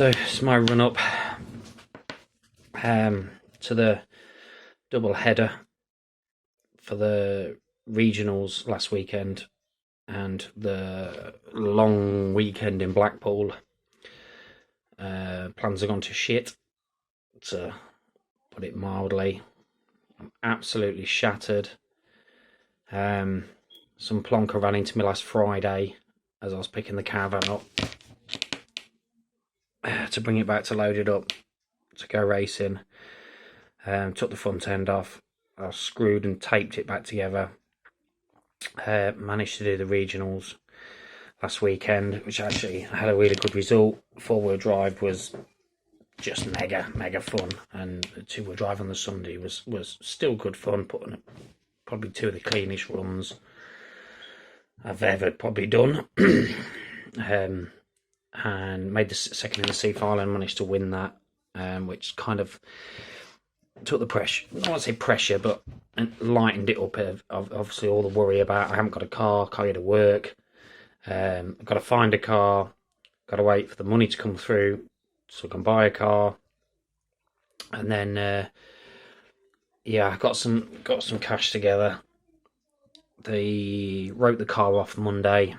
So it's my run up to the double header for the regionals last weekend and the long weekend in Blackpool. Plans have gone to shit, to put it mildly. I'm absolutely shattered. Some plonker ran into me last Friday as I was picking the caravan up to bring it back to load it up to go racing. Took the front end off. I screwed and taped it back together. Managed to do the regionals last weekend, which actually had a really good result. 4-wheel drive was just mega fun, and 2-wheel drive on the Sunday was still good fun. Putting probably 2 of the cleanest runs I've ever probably done. And made the second in the sea file and managed to win that, which kind of took the pressure, I don't want to say pressure, but lightened it up of obviously all the worry about I haven't got a car, can't get to work, I've got to find a car, got to wait for the money to come through so I can buy a car, and then yeah, I got some cash together. They wrote the car off Monday,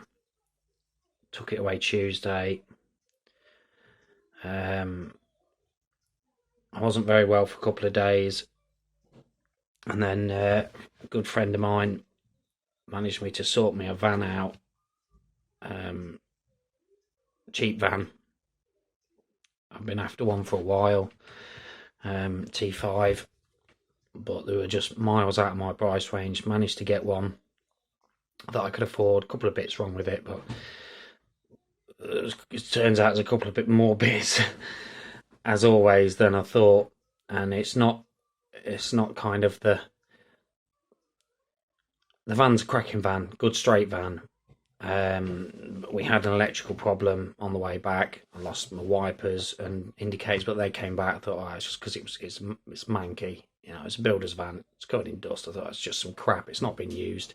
took it away Tuesday. I wasn't very well for a couple of days, and then a good friend of mine managed me to sort me a van out, cheap van. I've been after one for a while, T5, but they were just miles out of my price range. Managed to get one that I could afford. A couple of bits wrong with it, but it turns out there's a couple of bit more bits as always than I thought, and it's not kind of the van's a cracking van, good straight van. We had an electrical problem on the way back. I lost my wipers and indicators, but they came back. I thought, oh, it's just because it's manky, you know, it's a builder's van, it's covered in dust. I thought it's just some crap, it's not been used.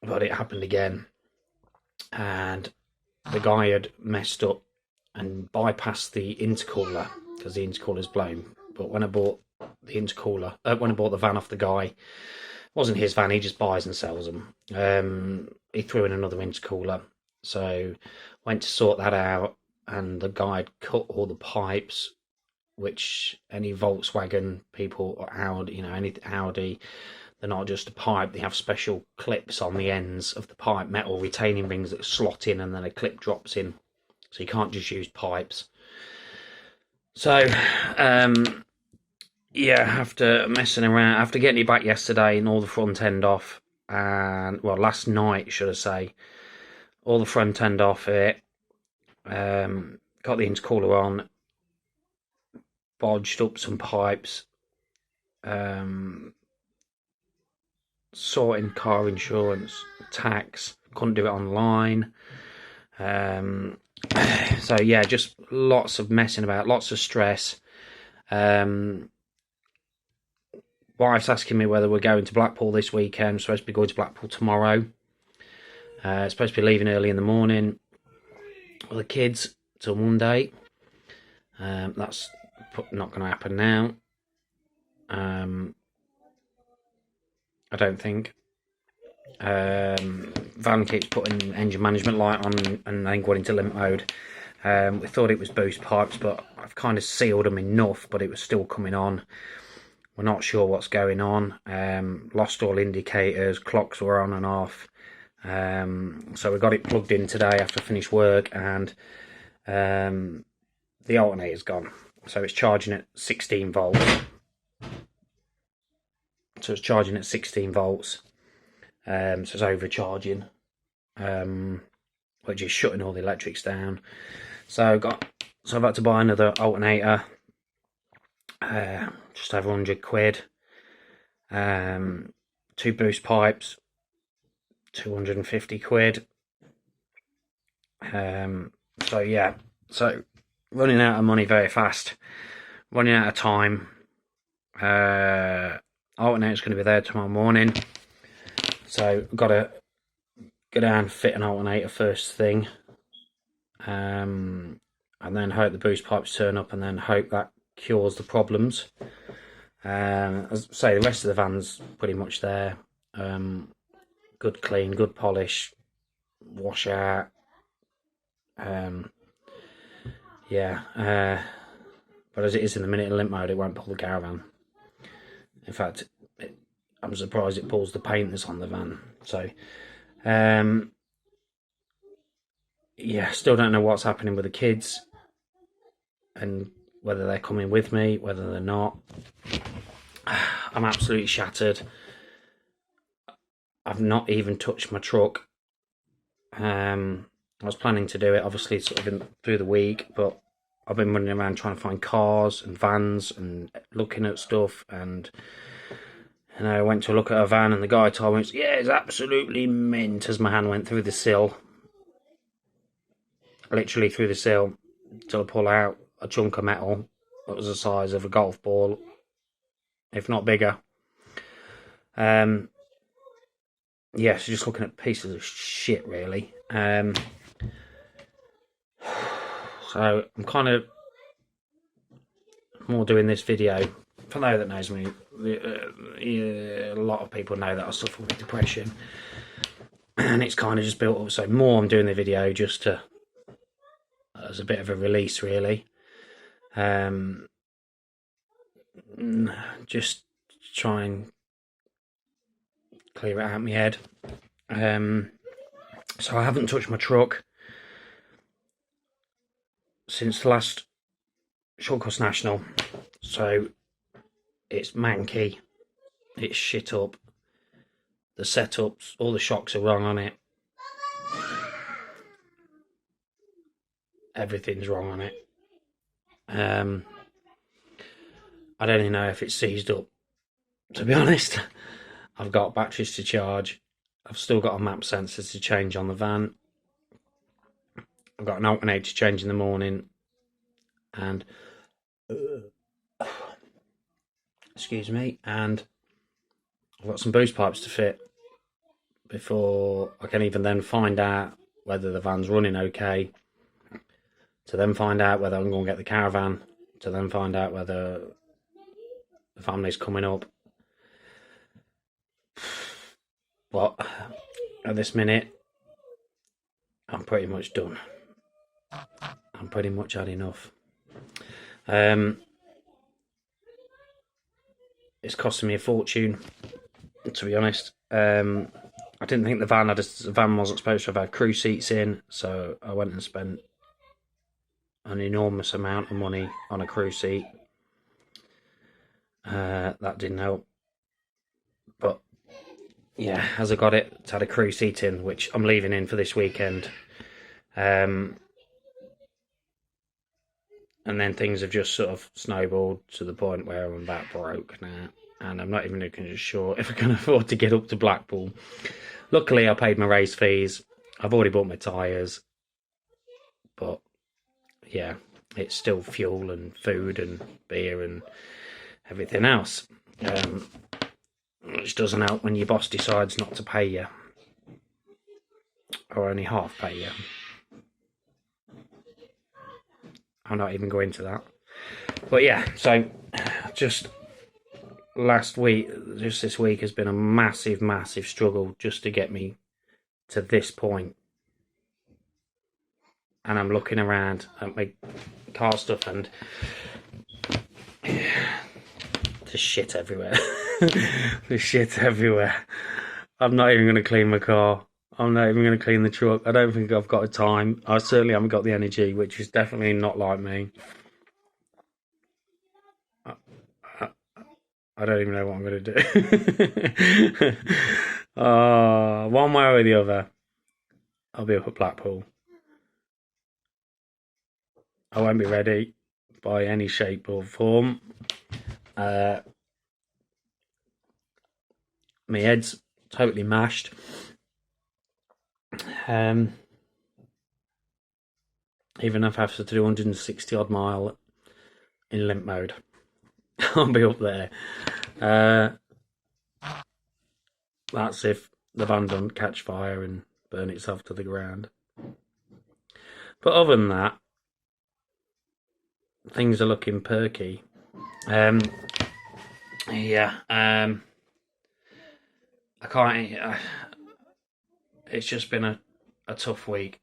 But it happened again, and the guy had messed up and bypassed the intercooler because the intercooler's blown. But when I bought the intercooler, when I bought the van off the guy, it wasn't his van, he just buys and sells them. He threw in another intercooler, so went to sort that out, and the guy had cut all the pipes, which any Volkswagen people or Audi, you know, any Audi, they're not just a pipe, they have special clips on the ends of the pipe, metal retaining rings that slot in, and then a clip drops in. So you can't just use pipes. So, yeah, after messing around, after getting it back yesterday and all the front end off, and, well, last night, should I say, all the front end off it, got the intercooler on, bodged up some pipes, sorting car insurance, tax, couldn't do it online. So yeah, just lots of messing about, lots of stress. Wife's asking me whether we're going to Blackpool this weekend. I'm supposed to be going to Blackpool tomorrow. Supposed to be leaving early in the morning with the kids till Monday. That's not going to happen now. I don't think. Van keeps putting engine management light on and then going into limit mode. We thought it was boost pipes, but I've kind of sealed them enough, but it was still coming on. We're not sure what's going on. Lost all indicators, clocks were on and off. So we got it plugged in today after I finished work, and the alternator's gone. So it's charging at 16 volts. So it's charging at 16 volts. So it's overcharging, which is shutting all the electrics down. So I've had to buy another alternator, just over 100 quid. 2 boost pipes, 250 quid. So yeah, so running out of money very fast, running out of time. Alternator's going to be there tomorrow morning. So I've got to go down and fit an alternator first thing. and then hope the boost pipes turn up, and then hope that cures the problems. As I say, the rest of the van's pretty much there. Good clean, good polish, wash out. Yeah, but as it is in the minute in limp mode, it won't pull the caravan. In fact, I'm surprised it pulls the paint that's on the van. So, yeah, still don't know what's happening with the kids and whether they're coming with me, whether they're not. I'm absolutely shattered. I've not even touched my truck. I was planning to do it, obviously, sort of through the week, but I've been running around trying to find cars and vans and looking at stuff, and I went to look at a van, and the guy told me, yeah, it's absolutely mint, as my hand went through the sill. Literally through the sill, till I pull out a chunk of metal that was the size of a golf ball, if not bigger. Yeah, so just looking at pieces of shit, really. So I'm kind of more doing this video. For those that knows me, a lot of people know that I suffer with depression, and it's kind of just built up. So more I'm doing the video just to as a bit of a release, really. Just try and clear it out of my head. So I haven't touched my truck since the last Short Course National. So it's manky, it's shit up, the setups, all the shocks are wrong on it, everything's wrong on it. I don't even know if it's seized up, to be honest. I've got batteries to charge, I've still got a map sensor to change on the van, I've got an alternator to change in the morning, and excuse me, and I've got some boost pipes to fit before I can even then find out whether the van's running okay, to then find out whether I'm going to get the caravan, to then find out whether the family's coming up. But at this minute, I'm pretty much done. I'm pretty much had enough. It's costing me a fortune, to be honest. I didn't think the van wasn't supposed to have had crew seats in, so I went and spent an enormous amount of money on a crew seat. That didn't help. But yeah, as I got it, it's had a crew seat in, which I'm leaving in for this weekend. And then things have just sort of snowballed to the point where I'm about broke now, and I'm not even looking sure if I can afford to get up to Blackpool. Luckily, I paid my race fees. I've already bought my tyres, but yeah, it's still fuel and food and beer and everything else, which doesn't help when your boss decides not to pay you, or only half pay you. I'm not even going to that. But yeah, so just this week has been a massive, massive struggle just to get me to this point. And I'm looking around at my car stuff, and there's shit everywhere. There's shit everywhere. I'm not even going to clean my car. I'm not even going to clean the truck. I don't think I've got the time. I certainly haven't got the energy, which is definitely not like me. I don't even know what I'm going to do. One way or the other, I'll be up at Blackpool. I won't be ready by any shape or form. My head's totally mashed. Even if I have to do 160 odd mile in limp mode, I'll be up there. That's if the van doesn't catch fire and burn itself to the ground. But other than that, things are looking perky. Yeah. I can't. It's just been a tough week.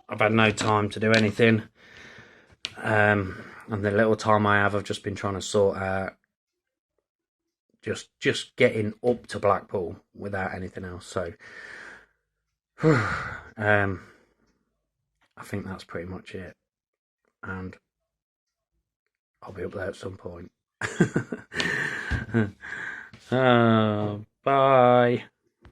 I've had no time to do anything. And the little time I have, I've just been trying to sort out just getting up to Blackpool without anything else. So, I think that's pretty much it. And I'll be up there at some point. Bye.